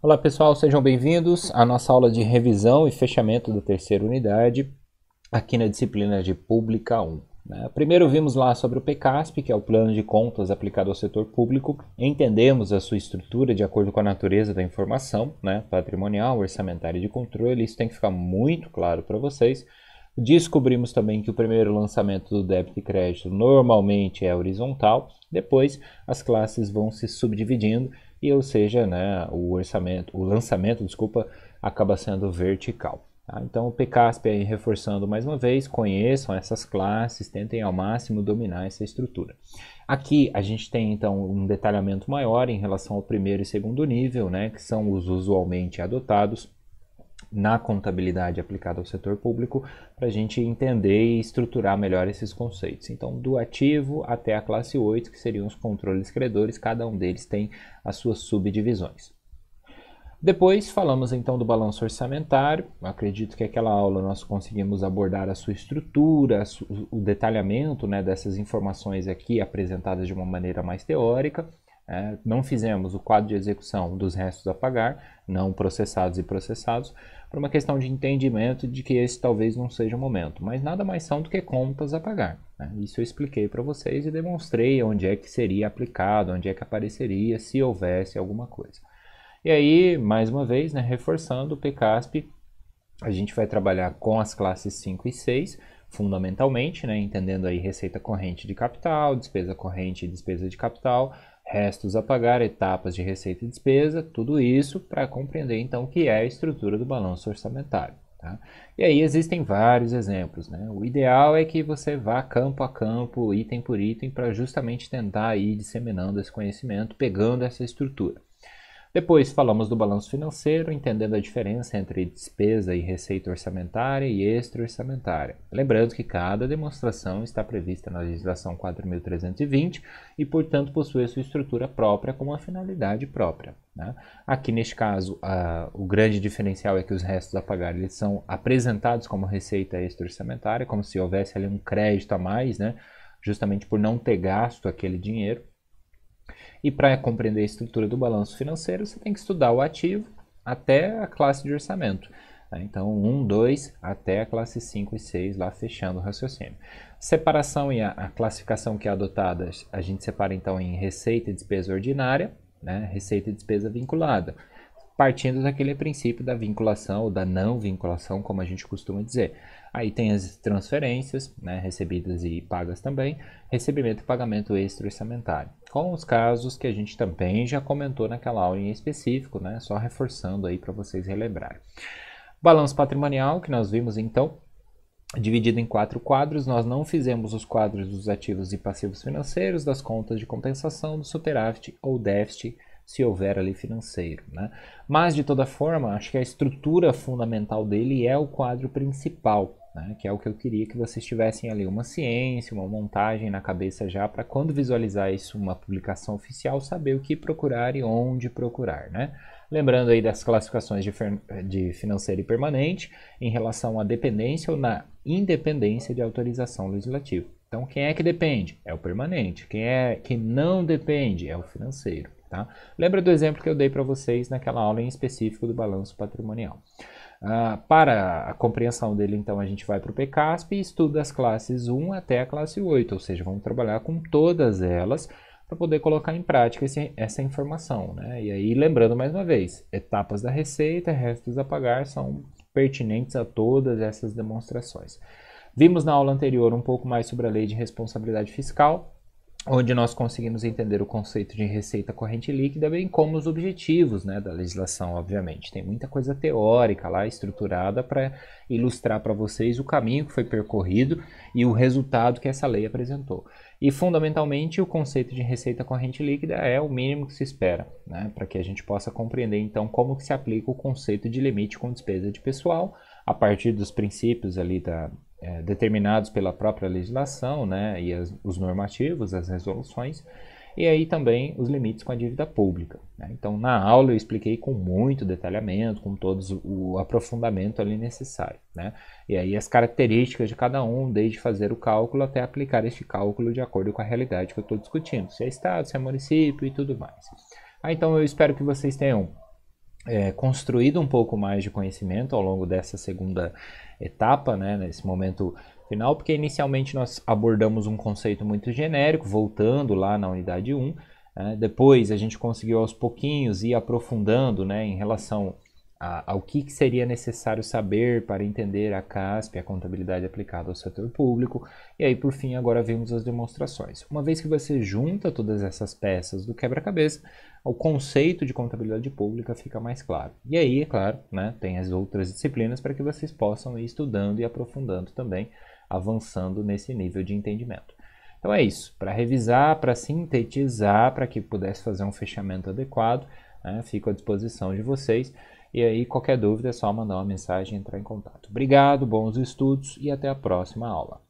Olá pessoal, sejam bem-vindos à nossa aula de revisão e fechamento da terceira unidade, aqui na disciplina de Pública 1. Primeiro vimos lá sobre o PCASP, que é o Plano de Contas aplicado ao setor público. Entendemos a sua estrutura de acordo com a natureza da informação, patrimonial, orçamentária e de controle. Isso tem que ficar muito claro para vocês. Descobrimos também que o primeiro lançamento do débito e crédito normalmente é horizontal, depois as classes vão se subdividindo e, ou seja, o lançamento, acaba sendo vertical. Tá? Então o PCASP aí reforçando mais uma vez, conheçam essas classes, tentem ao máximo dominar essa estrutura. Aqui a gente tem então um detalhamento maior em relação ao primeiro e segundo nível, que são os usualmente adotados na contabilidade aplicada ao setor público, para a gente entender e estruturar melhor esses conceitos. Então, do ativo até a classe 8, que seriam os controles credores, cada um deles tem as suas subdivisões. Depois falamos então do balanço orçamentário. Acredito que aquela aula nós conseguimos abordar a sua estrutura, o detalhamento dessas informações aqui apresentadas de uma maneira mais teórica. Não fizemos o quadro de execução dos restos a pagar, não processados e processados, por uma questão de entendimento de que esse talvez não seja o momento, mas nada mais são do que contas a pagar. Isso eu expliquei para vocês e demonstrei onde é que seria aplicado, onde é que apareceria se houvesse alguma coisa. E aí, mais uma vez, reforçando o PCASP, a gente vai trabalhar com as classes 5 e 6, fundamentalmente, entendendo aí receita corrente de capital, despesa corrente e despesa de capital, restos a pagar, etapas de receita e despesa, tudo isso para compreender então o que é a estrutura do balanço orçamentário. Tá? E aí existem vários exemplos. O ideal é que você vá campo a campo, item por item, para justamente tentar ir disseminando esse conhecimento, pegando essa estrutura. Depois falamos do balanço financeiro, entendendo a diferença entre despesa e receita orçamentária e extra-orçamentária. Lembrando que cada demonstração está prevista na legislação 4.320 e, portanto, possui a sua estrutura própria com uma finalidade própria. Aqui, neste caso, o grande diferencial é que os restos a pagar eles são apresentados como receita extra-orçamentária, como se houvesse ali um crédito a mais, justamente por não ter gasto aquele dinheiro. E para compreender a estrutura do balanço financeiro, você tem que estudar o ativo até a classe de orçamento. Então, 1, 2, até a classe 5 e 6, lá fechando o raciocínio. Separação e a classificação que é adotada, a gente separa então em receita e despesa ordinária, receita e despesa vinculada, partindo daquele princípio da vinculação ou da não vinculação, como a gente costuma dizer. Aí tem as transferências, recebidas e pagas também, recebimento e pagamento extra-orçamentário, com os casos que a gente também já comentou naquela aula em específico, só reforçando aí para vocês relembrarem. Balanço patrimonial, que nós vimos então, dividido em 4 quadros. Nós não fizemos os quadros dos ativos e passivos financeiros, das contas de compensação, do superávit ou déficit, se houver ali financeiro. Mas, de toda forma, acho que a estrutura fundamental dele é o quadro principal, que é o que eu queria que vocês tivessem ali uma ciência, uma montagem na cabeça já, para quando visualizar isso, uma publicação oficial, saber o que procurar e onde procurar. Lembrando aí das classificações de financeiro e permanente em relação à dependência ou na independência de autorização legislativa. Então, quem é que depende? É o permanente. Quem é que não depende? É o financeiro. Tá? Lembra do exemplo que eu dei para vocês naquela aula em específico do balanço patrimonial. Para a compreensão dele, então, a gente vai para o PCASP e estuda as classes 1 até a classe 8, ou seja, vamos trabalhar com todas elas para poder colocar em prática essa informação. E aí, lembrando mais uma vez, etapas da receita, restos a pagar são pertinentes a todas essas demonstrações. Vimos na aula anterior um pouco mais sobre a lei de responsabilidade fiscal, onde nós conseguimos entender o conceito de receita corrente líquida, bem como os objetivos da legislação, obviamente. Tem muita coisa teórica lá, estruturada, para ilustrar para vocês o caminho que foi percorrido e o resultado que essa lei apresentou. E, fundamentalmente, o conceito de receita corrente líquida é o mínimo que se espera, para que a gente possa compreender, então, como que se aplica o conceito de limite com despesa de pessoal, a partir dos princípios ali determinados pela própria legislação, e os normativos, as resoluções, e aí também os limites com a dívida pública. Então, na aula eu expliquei com muito detalhamento, com todos o aprofundamento ali necessário. E aí as características de cada um, desde fazer o cálculo até aplicar este cálculo de acordo com a realidade que eu estou discutindo, se é estado, se é município e tudo mais. Então eu espero que vocês tenham construído um pouco mais de conhecimento ao longo dessa segunda etapa, né, nesse momento final, porque inicialmente nós abordamos um conceito muito genérico, voltando lá na unidade 1, depois a gente conseguiu aos pouquinhos ir aprofundando, né, em relação ao que seria necessário saber para entender a CASP, a contabilidade aplicada ao setor público, e aí por fim agora vimos as demonstrações. Uma vez que você junta todas essas peças do quebra-cabeça, o conceito de contabilidade pública fica mais claro. E aí, é claro, né, tem as outras disciplinas para que vocês possam ir estudando e aprofundando também, avançando nesse nível de entendimento. Então é isso, para revisar, para sintetizar, para que pudesse fazer um fechamento adequado, né, fico à disposição de vocês. E aí, qualquer dúvida é só mandar uma mensagem e entrar em contato. Obrigado, bons estudos e até a próxima aula.